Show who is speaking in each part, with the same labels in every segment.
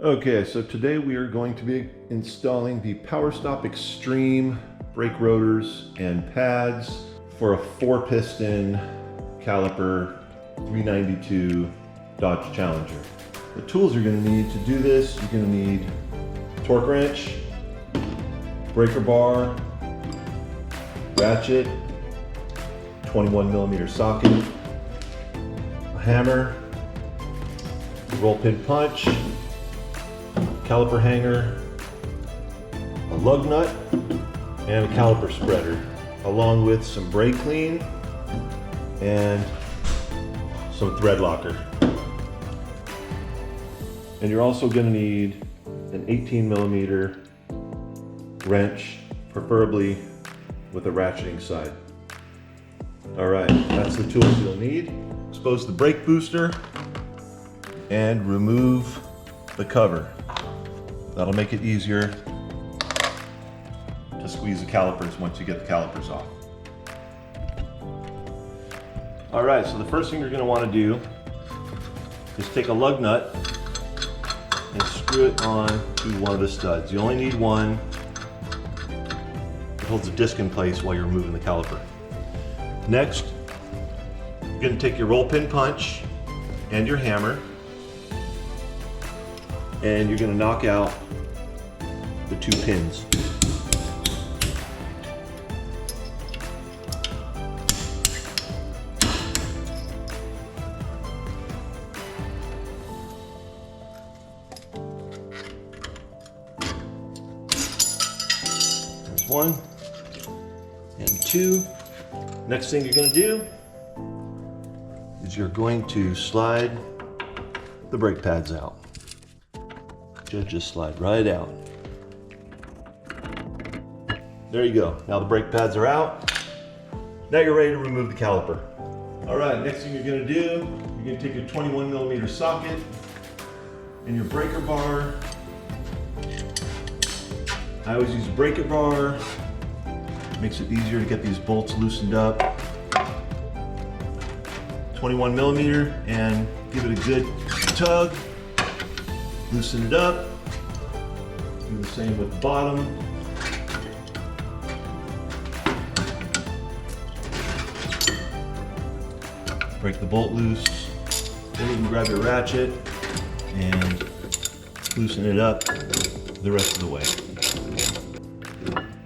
Speaker 1: Okay, so today we are going to be installing the Powerstop Extreme brake rotors and pads for a 4-piston caliper 392 Dodge Challenger. The tools you're going to need to do this, you're going to need a torque wrench, breaker bar, ratchet, 21mm socket, a hammer, a roll pin punch, caliper hanger, a lug nut, and a caliper spreader, along with some brake clean and some thread locker. And you're also going to need an 18mm wrench, preferably with a ratcheting side. Alright, that's the tools you'll need. Expose the brake booster and remove the cover. That'll make it easier to squeeze the calipers once you get the calipers off. Alright, so the first thing you're going to want to do is take a lug nut and screw it on to one of the studs. You only need one. It holds the disc in place while you're moving the caliper. Next, you're going to take your roll pin punch and your hammer, and you're going to knock out the 2 pins. There's 1 and 2. Next thing you're going to do is you're going to slide the brake pads out. Just slide right out. There you go. Now the brake pads are out. Now you're ready to remove the caliper. All right, next thing you're going to do, you're going to take your 21mm socket and your breaker bar. I always use a breaker bar. Makes it easier to get these bolts loosened up. 21mm, and give it a good tug. Loosen it up. Do the same with the bottom. Break the bolt loose. Then you can grab your ratchet and loosen it up the rest of the way.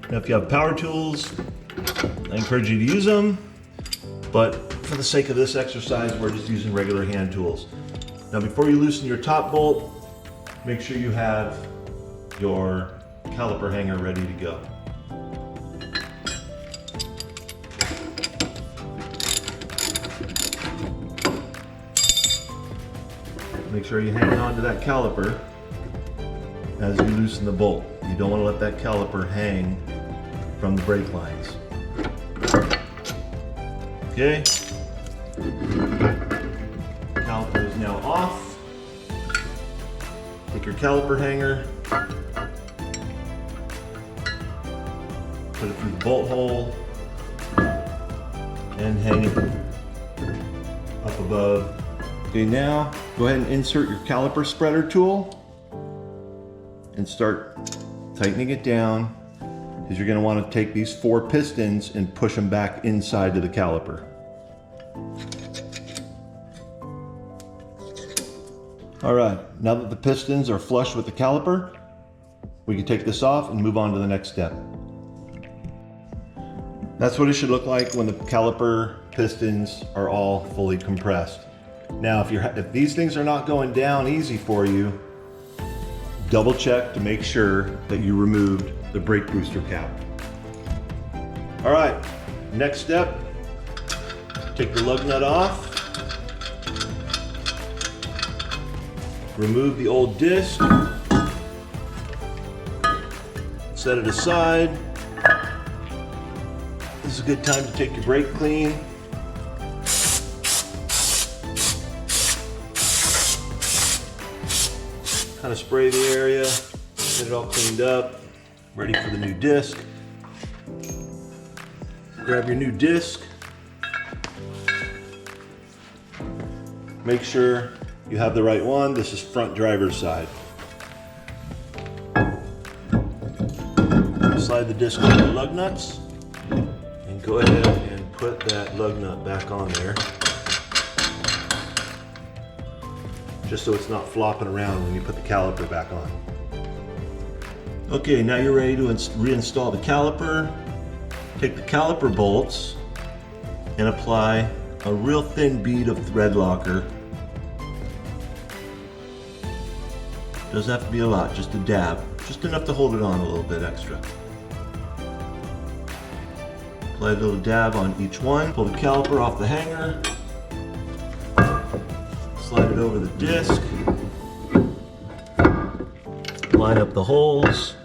Speaker 1: Now if you have power tools, I encourage you to use them, but for the sake of this exercise, we're just using regular hand tools. Now before you loosen your top bolt, make sure you have your caliper hanger ready to go. Make sure you hang on to that caliper as you loosen the bolt. You don't want to let that caliper hang from the brake lines. Okay. Caliper is now off. Take your caliper hanger, put it through the bolt hole, and hang it up above. Okay, now go ahead and insert your caliper spreader tool and start tightening it down, because you're going to want to take these 4 pistons and push them back inside to the caliper. All right, now that the pistons are flush with the caliper, we can take this off and move on to the next step. That's what it should look like when the caliper pistons are all fully compressed. Now, if these things are not going down easy for you, double check to make sure that you removed the brake booster cap. All right, next step, take the lug nut off. Remove the old disc, set it aside. This is a good time to take your brake clean. Kind of spray the area, get it all cleaned up, ready for the new disc. Grab your new disc. Make sure you have the right one. This is front driver's side. slide the disc over the lug nuts and go ahead and put that lug nut back on there, just so it's not flopping around when you put the caliper back on. Okay, now you're ready to reinstall the caliper. Take the caliper bolts and apply a real thin bead of thread locker. Doesn't have to be a lot, just a dab. Just enough to hold it on a little bit extra. Apply a little dab on each one. Pull the caliper off the hanger. Slide it over the disc. Line up the holes.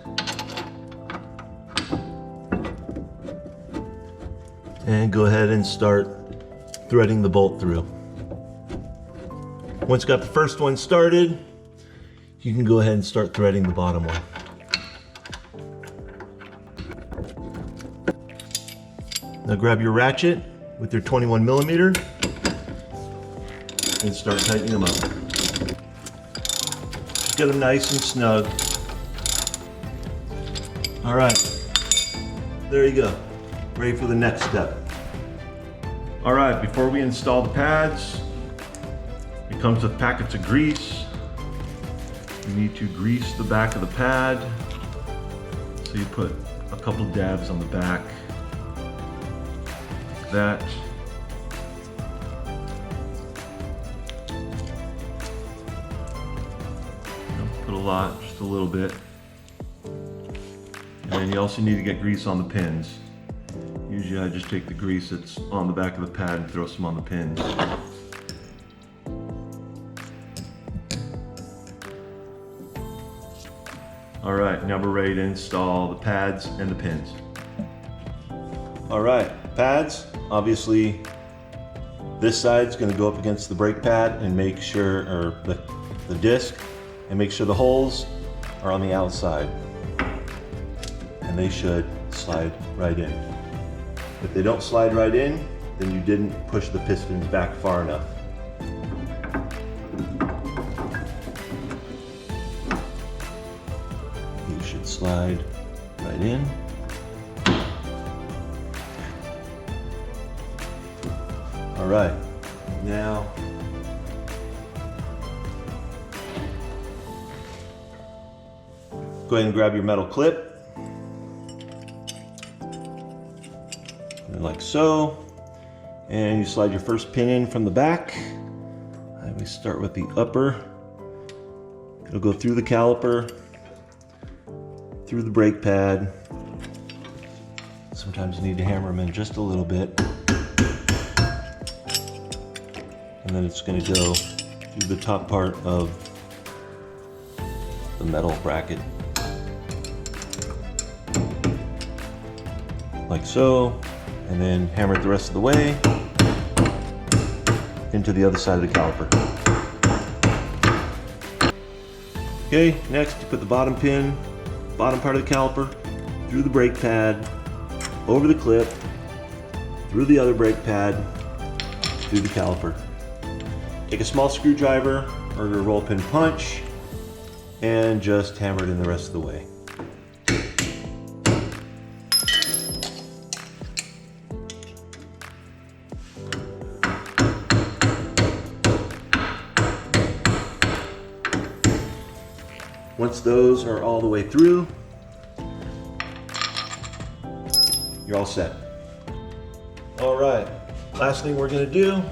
Speaker 1: And go ahead and start threading the bolt through. Once you got the first one started, you can go ahead and start threading the bottom one. Now grab your ratchet with your 21mm and start tightening them up. Get them nice and snug. All right, there you go. Ready for the next step. All right, before we install the pads, it comes with packets of grease. You need to grease the back of the pad. So you put a couple dabs on the back, like that. Don't put a lot, just a little bit. And then you also need to get grease on the pins. Usually I just take the grease that's on the back of the pad and throw some on the pins. All right, now we're ready to install the pads and the pins. All right, pads, obviously this side's gonna go up against the brake pad and make sure, or the disc, and make sure the holes are on the outside. And they should slide right in. If they don't slide right in, then you didn't push the pistons back far enough. You should slide right in. All right, now go ahead and grab your metal clip. Like so, and you slide your first pin in from the back. We start with the upper. It'll go through the caliper, through the brake pad. Sometimes you need to hammer them in just a little bit. And then it's going to go through the top part of the metal bracket. Like so. And then hammer it the rest of the way into the other side of the caliper. Okay, next you put the bottom pin, bottom part of the caliper, through the brake pad, over the clip, through the other brake pad, through the caliper. Take a small screwdriver or a roll pin punch and just hammer it in the rest of the way. Once those are all the way through, you're all set. All right, last thing we're gonna do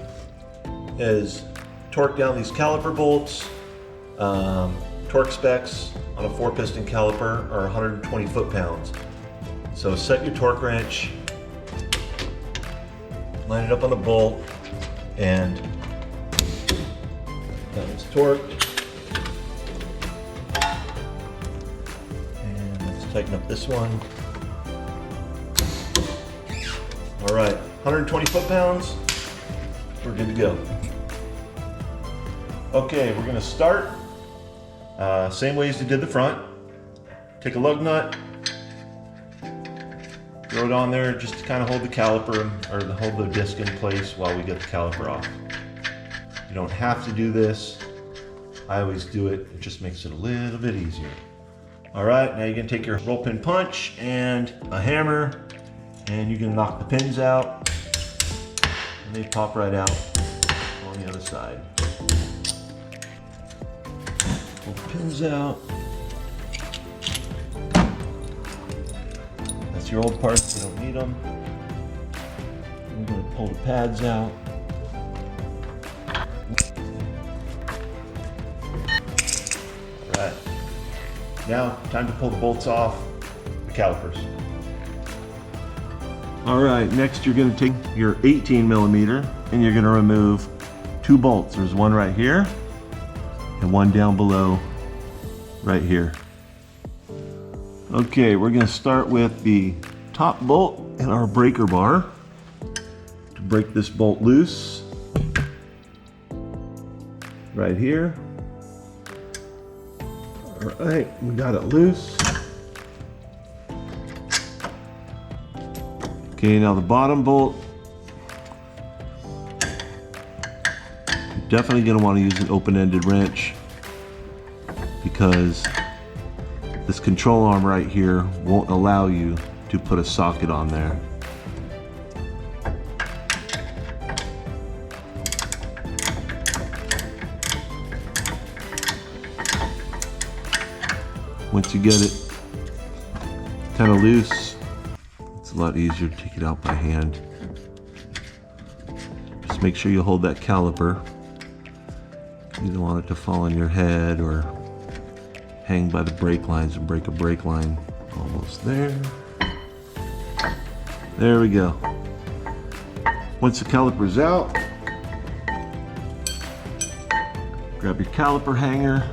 Speaker 1: is torque down these caliper bolts. Torque specs on a 4-piston caliper are 120 foot-pounds. So set your torque wrench, line it up on the bolt, and that one's torqued. Tighten up this one. All right, 120 foot-pounds, we're good to go. Okay, we're gonna start same way as we did the front. Take a lug nut, throw it on there just to kind of hold the caliper or hold the disc in place while we get the caliper off. You don't have to do this. I always do it, it just makes it a little bit easier. All right, now you're gonna take your roll pin punch and a hammer, and you're gonna knock the pins out, and they pop right out on the other side. Pull the pins out. That's your old parts, you don't need them. We're gonna pull the pads out. All right. Now, time to pull the bolts off the calipers. All right, next you're gonna take your 18 millimeter and you're gonna remove 2 bolts. There's one right here and one down below right here. Okay, we're gonna start with the top bolt and our breaker bar. To break this bolt loose, right here. All right, we got it loose. Okay, now the bottom bolt. You're definitely going to want to use an open-ended wrench because this control arm right here won't allow you to put a socket on there. Once you get it kind of loose, it's a lot easier to take it out by hand. Just make sure you hold that caliper. You don't want it to fall on your head or hang by the brake lines and break a brake line. Almost there. There we go. Once the caliper's out, grab your caliper hanger.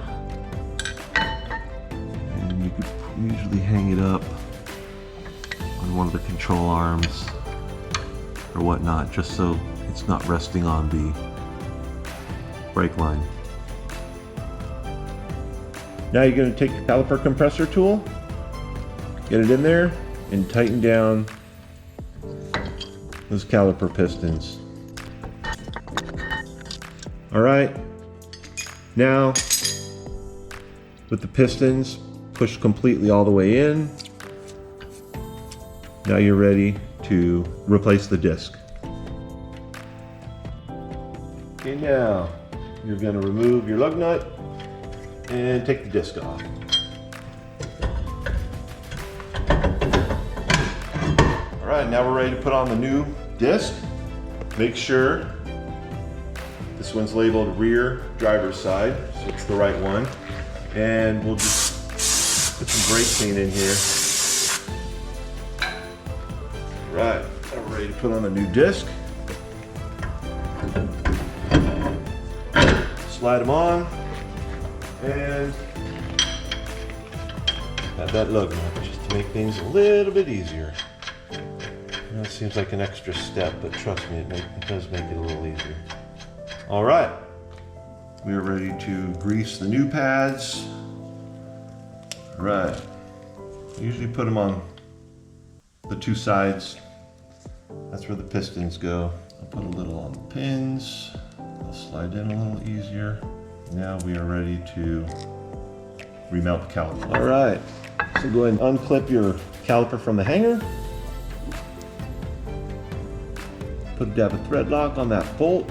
Speaker 1: You could usually hang it up on one of the control arms or whatnot, just so it's not resting on the brake line. Now you're going to take your caliper compressor tool, get it in there, and tighten down those caliper pistons. All right, now with the pistons pushed completely all the way in, now you're ready to replace the disc. Okay, now you're going to remove your lug nut and take the disc off. All right, now we're ready to put on the new disc. Make sure this one's labeled rear driver's side, so it's the right one. And we'll just put some brake clean in here. Right, now we're ready to put on the new disc. Slide them on and add that lug nut just to make things a little bit easier. It seems like an extra step, but trust me, it does make it a little easier. All right, we are ready to grease the new pads. All right, usually put them on the 2 sides. That's where the pistons go. I'll put a little on the pins. I'll slide in a little easier. Now we are ready to remount the caliper. All right, so go ahead and unclip your caliper from the hanger. Put a dab of thread lock on that bolt.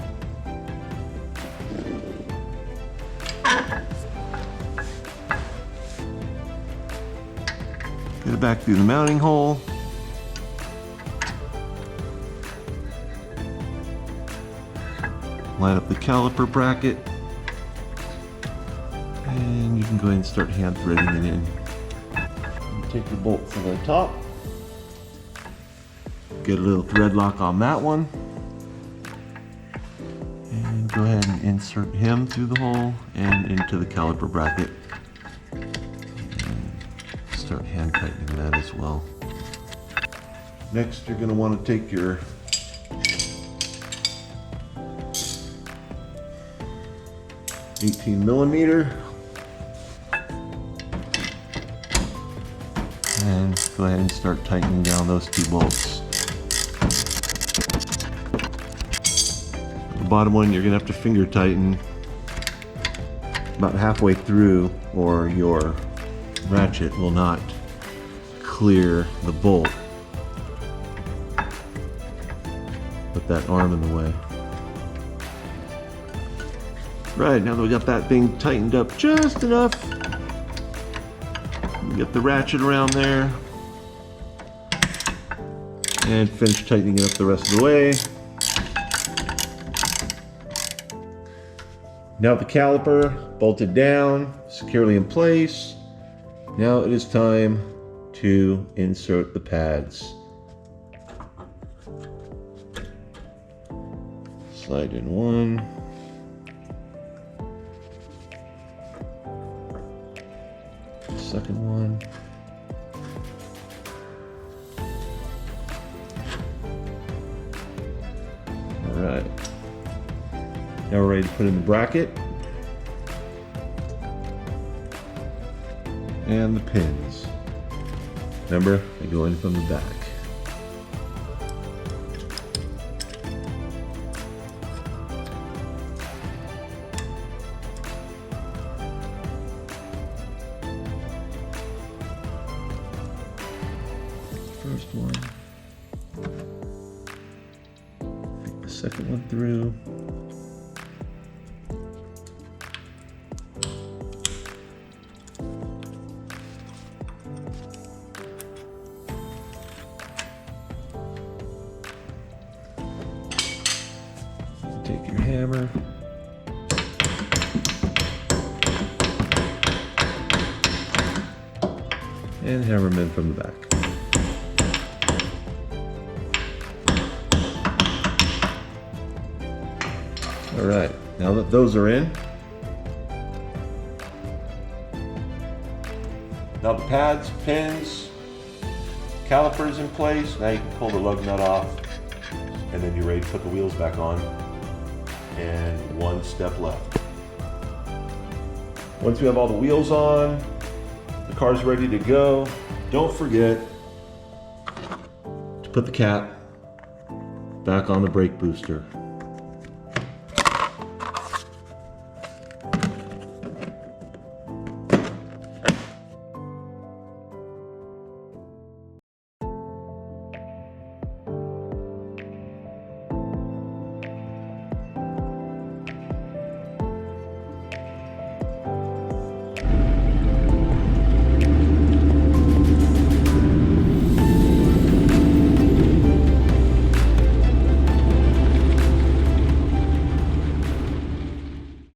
Speaker 1: Get it back through the mounting hole. Line up the caliper bracket. And you can go ahead and start hand threading it in. You take your bolt from the top. Get a little thread lock on that one. And go ahead and insert him through the hole and into the caliper bracket. Start hand tightening that as well. Next, you're going to want to take your .18 millimeter and go ahead and start tightening down those 2 bolts. The bottom one you're going to have to finger tighten about halfway through, or your ratchet will not clear the bolt. Put that arm in the way. Right, now that we got that thing tightened up just enough, get the ratchet around there and finish tightening it up the rest of the way. Now the caliper bolted down, securely in place. Now it is time to insert the pads. Slide in one. Second one. All right. Now we're ready to put in the bracket and the pins. Remember, they go in from the back. First one. Take the second one through. Take your hammer. And hammer them in from the back. All right, now that those are in, now the pads, pins, calipers in place, now you can pull the lug nut off and then you're ready to put the wheels back on. And one step left. Once we have all the wheels on, the car's ready to go, don't forget to put the cap back on the brake booster.